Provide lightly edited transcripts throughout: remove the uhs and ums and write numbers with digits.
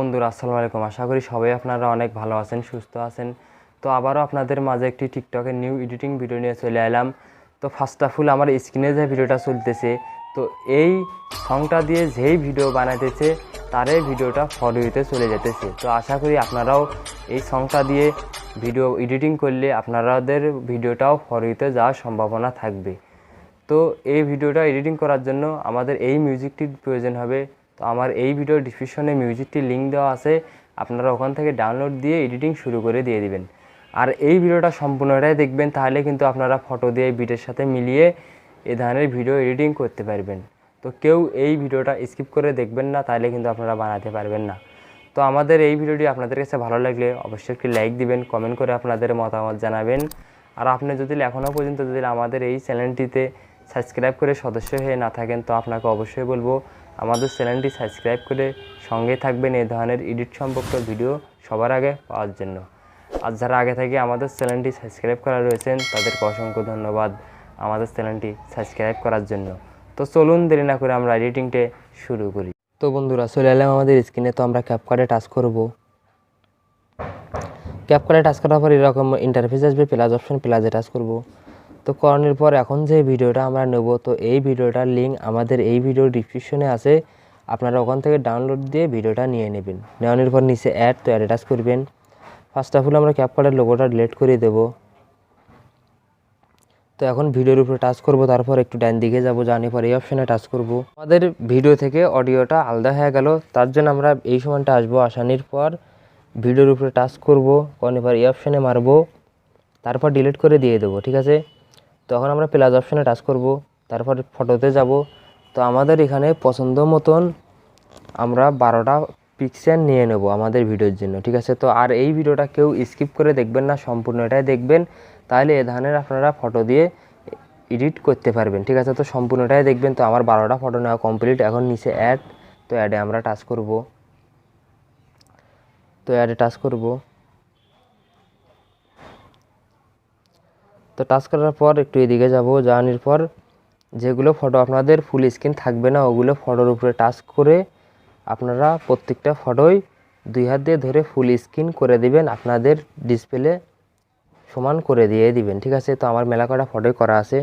বন্ধুরা আসসালামু আলাইকুম। আশা করি সবাই আপনারা অনেক ভালো আছেন, সুস্থ আছেন। তো আবারও আপনাদের মাঝে একটি টিকটকের নিউ এডিটিং ভিডিও নিয়ে চলে এলাম। তো ফার্স্ট অফ অল আমার স্ক্রিনে যে ভিডিওটা চলতেছে, তো এই সংটা দিয়ে যেই ভিডিও বানাইতেছে তারই ভিডিওটা ফর ইউতে চলে যেতেছে। তো আশা করি আপনারাও এই সংটা দিয়ে ভিডিও এডিটিং করলে আপনাদের ভিডিওটাও ফর ইউতে যাওয়ার সম্ভাবনা থাকবে। তো এই ভিডিওটা এডিটিং করার জন্য আমাদের এই মিউজিকটির প্রয়োজন হবে। তো আমার এই ভিডিওর ডিসক্রিপশনে মিউজিকটির লিঙ্ক দেওয়া আছে, আপনারা ওখান থেকে ডাউনলোড দিয়ে এডিটিং শুরু করে দিয়ে দিবেন। আর এই ভিডিওটা সম্পূর্ণটাই দেখবেন, তাহলে কিন্তু আপনারা ফটো দিয়ে বিটের সাথে মিলিয়ে এই ধরনের ভিডিও এডিটিং করতে পারবেন। তো কেউ এই ভিডিওটা স্কিপ করে দেখবেন না, তাহলে কিন্তু আপনারা বানাতে পারবেন না। তো আমাদের এই ভিডিওটি আপনাদের কাছে ভালো লাগলে অবশ্যই একটি লাইক দিবেন, কমেন্ট করে আপনাদের মতামত জানাবেন। আর আপনি যদি এখনও পর্যন্ত আমাদের এই চ্যানেলটিতে সাবস্ক্রাইব করে সদস্য হয়ে না থাকেন, তো আপনাকে অবশ্যই বলবো আমাদের চ্যানেলটি সাবস্ক্রাইব করে সঙ্গে থাকবেন এই ধরনের এডিট সম্পর্কিত ভিডিও সবার আগে পাওয়ার জন্য। আর যারা আগে থেকে আমাদের চ্যানেলটি সাবস্ক্রাইব করা রয়েছেন তাদেরকে অসংখ্য ধন্যবাদ আমাদের চ্যানেলটি সাবস্ক্রাইব করার জন্য। তো চলুন দেরি না করে আমরা এডিটিংটা শুরু করি। তো বন্ধুরা চলে এলাম আমাদের স্ক্রিনে। তো আমরা ক্যাপকাটে টাচ করব। ক্যাপকাটে টাচ করার পর এরকম ইন্টারফেস আসবে, প্লাস অপশন, প্লাসে টাচ করব। তো করানোর পর এখন যে ভিডিওটা আমরা নেব, তো এই ভিডিওটার লিঙ্ক আমাদের এই ভিডিওর ডিসক্রিপশনে আছে, আপনারা ওখান থেকে ডাউনলোড দিয়ে ভিডিওটা নিয়ে নেবেন। নেওয়ানোর পর নিচে অ্যাড, তো অ্যাডে টাচ করবেন। ফার্স্ট অফ অল আমরা ক্যাপকাটের লোগোটা ডিলিট করে দেব। তো এখন ভিডিওর উপরে টাচ করব, তারপর একটু ডান দিকে যাব, জানি পর এই অপশানে টাচ করব। আমাদের ভিডিও থেকে অডিওটা আলাদা হয়ে গেল, তার জন্য আমরা এই সময়টা আসবো। আসানোর পর ভিডিওর উপরে টাচ করব, কারণ এবার এই অপশানে মারবো, তারপর ডিলিট করে দিয়ে দেবো। ঠিক আছে, তখন আমরা প্লাস অপশানে টাচ করব, তারপর ফটোতে যাব। তো আমাদের এখানে পছন্দ মতন আমরা 12টা পিক্সেল নিয়ে নেব আমাদের ভিডিওর জন্য। ঠিক আছে, তো আর এই ভিডিওটা কেউ স্কিপ করে দেখবেন না, সম্পূর্ণটাই দেখবেন, তাহলে এ ধরনের আপনারা ফটো দিয়ে এডিট করতে পারবেন। ঠিক আছে, তো সম্পূর্ণটাই দেখবেন। তো আমার 12টা ফটো নেওয়া কমপ্লিট। এখন নিচে অ্যাড, তো অ্যাডে আমরা টাচ করব। তো অ্যাডে টাচ করব। তো টাচ করার পর একটু এদিকে যাব, যাওয়ার পর যেগুলো ফটো আপনাদের ফুল স্ক্রিন থাকবে না, ওগুলো ফটোর উপরে টাচ করে আপনারা প্রত্যেকটা ফটোই 2 হাত দিয়ে ধরে ফুল স্ক্রিন করে দিবেন, আপনাদের ডিসপ্লে সমান করে দিয়ে দিবেন। ঠিক আছে, তো আমার মেলা কটা ফটোই করা আছে।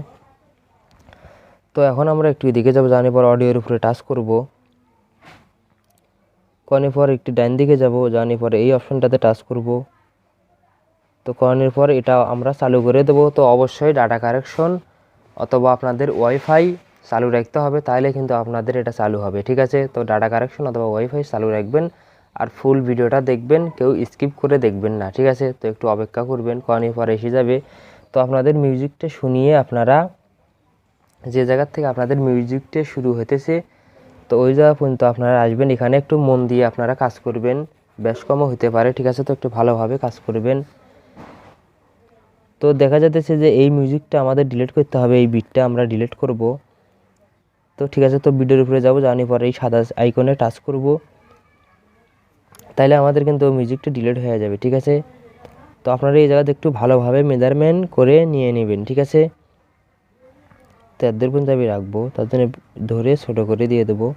তো এখন আমরা একটু এদিকে যাব, যাওয়ার পর অডিওর উপরে টাচ করব। করানোর পর একটু ডান দিকে যাব, যাওয়ার পর এই অপশনটাতে টাচ করব। তো করানোর পর এটা আমরা চালু করে দেবো। তো অবশ্যই ডাটা কারেকশন অথবা আপনাদের ওয়াইফাই চালু রাখতে হবে, তাহলে কিন্তু আপনাদের এটা চালু হবে। ঠিক আছে, তো ডাটা কারেকশন অথবা ওয়াইফাই চালু রাখবেন, আর ফুল ভিডিওটা দেখবেন, কেউ স্কিপ করে দেখবেন না। ঠিক আছে, তো একটু অপেক্ষা করবেন, করানোর পর এসে যাবে। তো আপনাদের মিউজিকটা শুনিয়ে আপনারা যে জায়গার থেকে আপনাদের মিউজিকটা শুরু হতেছে, তো ওই জায়গা পর্যন্ত আপনারা আসবেন। এখানে একটু মন দিয়ে আপনারা কাজ করবেন, বেশ কমও হতে পারে। ঠিক আছে, তো একটু ভালোভাবে কাজ করবেন। তো দেখা যাচ্ছে যে এই মিউজিকটা আমাদের ডিলিট করতে হবে, এই বিটটা আমরা ডিলিট করব। তো ঠিক আছে, তো ভিডিওর উপরে যাব, জানি পরে এই সাদা আইকনে টাচ করব, তাহলে আমাদের কিন্তু মিউজিকটা ডিলিট হয়ে যাবে। ঠিক আছে, তো আপনারা এই জায়গাতে একটু ভালোভাবে মেজারমেন্ট করে নিয়ে নেবেন। ঠিক আছে, তো এদের পর্যন্ত আমি রাখবো, তার জন্য ধরে ছোটো করে দিয়ে দেবো।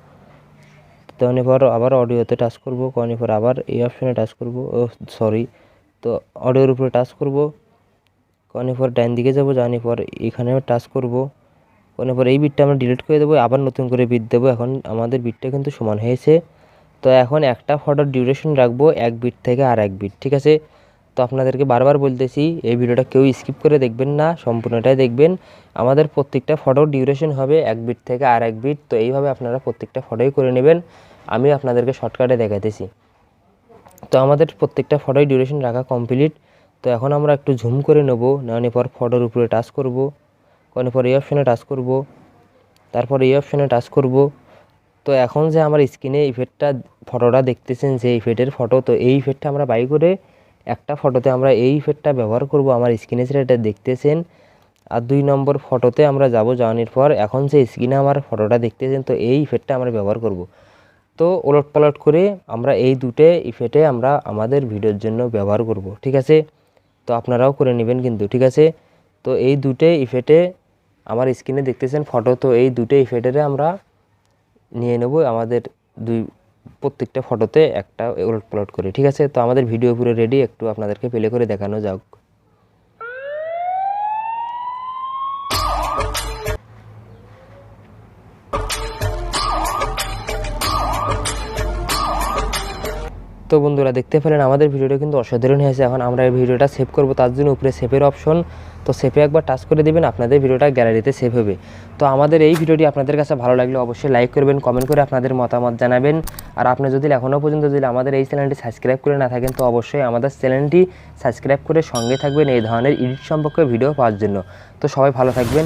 তখন পর আবার অডিওতে টাচ করব, করানোর পর আবার এই অপশানে টাচ করব, তো অডিওর উপরে টাচ করব, করানোর পর ডান দিকে যাব, জানি পর এখানে টাচ করব, করানোর পর এই বিটটা আমরা ডিলিট করে দেবো, আবার নতুন করে বিট দেবো। এখন আমাদের বিটটা কিন্তু সমান হয়েছে। তো এখন একটা ফটোর ডিউরেশন রাখবো 1 বিট থেকে আর 1 বিট। ঠিক আছে, তো আপনাদেরকে বারবার বলতেছি এই ভিডিওটা কেউ স্কিপ করে দেখবেন না, সম্পূর্ণটাই দেখবেন। আমাদের প্রত্যেকটা ফটোর ডিউরেশন হবে 1 বিট থেকে আর 1 বিট। তো এইভাবে আপনারা প্রত্যেকটা ফটোই করে নেবেন, আমি আপনাদেরকে শর্টকাটে দেখাইতেছি। তো আমাদের প্রত্যেকটা ফটোই ডিউরেশন রাখা কমপ্লিট। তো এখন আমরা একটু ঝুম করে নেব, নেওয়ার পর ফটোর উপরে টাচ করব, করানোর পর এই অপশানে টাচ করব, তারপর এই অপশানে টাচ করব। তো এখন যে আমার স্ক্রিনে ইফেক্টটা ফটোটা দেখতেছেন, যে ইফেক্টের ফটো, তো এই ইফেক্টটা আমরা বাই করে একটা ফটোতে আমরা এই ইফেক্টটা ব্যবহার করব, আমার স্ক্রিনে যেটা এটা দেখতেছেন। আর 2 নম্বর ফটোতে আমরা যাব, যাওয়ার পর এখন যে স্ক্রিনে আমার ফটোটা দেখতেছেন, তো এই ইফেক্টটা আমরা ব্যবহার করব। তো ওলট পালট করে আমরা এই দুটো ইফেক্টে আমরা আমাদের ভিডিওর জন্য ব্যবহার করব। ঠিক আছে, তো আপনারাও করে নেবেন কিন্তু। ঠিক আছে, তো এই দুটো ইফেক্টে আমার স্ক্রিনে দেখতেছেন ফটো, তো এই দুটো ইফেক্টেরে আমরা নিয়ে নেব আমাদের 2 প্রত্যেকটা ফটোতে একটা উলটপালট করে। ঠিক আছে, তো আমাদের ভিডিও পুরো রেডি, একটু আপনাদেরকে প্লে করে দেখানো যাক। তো বন্ধুরা দেখতে পেলেন আমাদের ভিডিওটা কিন্তু অসাধারণ হয়েছে। এখন আমরা এই ভিডিওটা সেভ করব, তার জন্য উপরে সেভের অপশন, তো সেভে একবার টাচ করে দেবেন, আপনাদের ভিডিওটা গ্যালারিতে সেভ হবে। তো আমাদের এই ভিডিওটি আপনাদের কাছে ভালো লাগলে অবশ্যই লাইক করবেন, কমেন্ট করে আপনাদের মতামত জানাবেন। আর আপনি যদি এখনও পর্যন্ত যদি আমাদের এই চ্যানেলটি সাবস্ক্রাইব করে না থাকেন, তো অবশ্যই আমাদের চ্যানেলটি সাবস্ক্রাইব করে সঙ্গে থাকবেন এই ধরনের এডিট সম্পর্কে ভিডিও পাওয়ার জন্য। তো সবাই ভালো থাকবেন।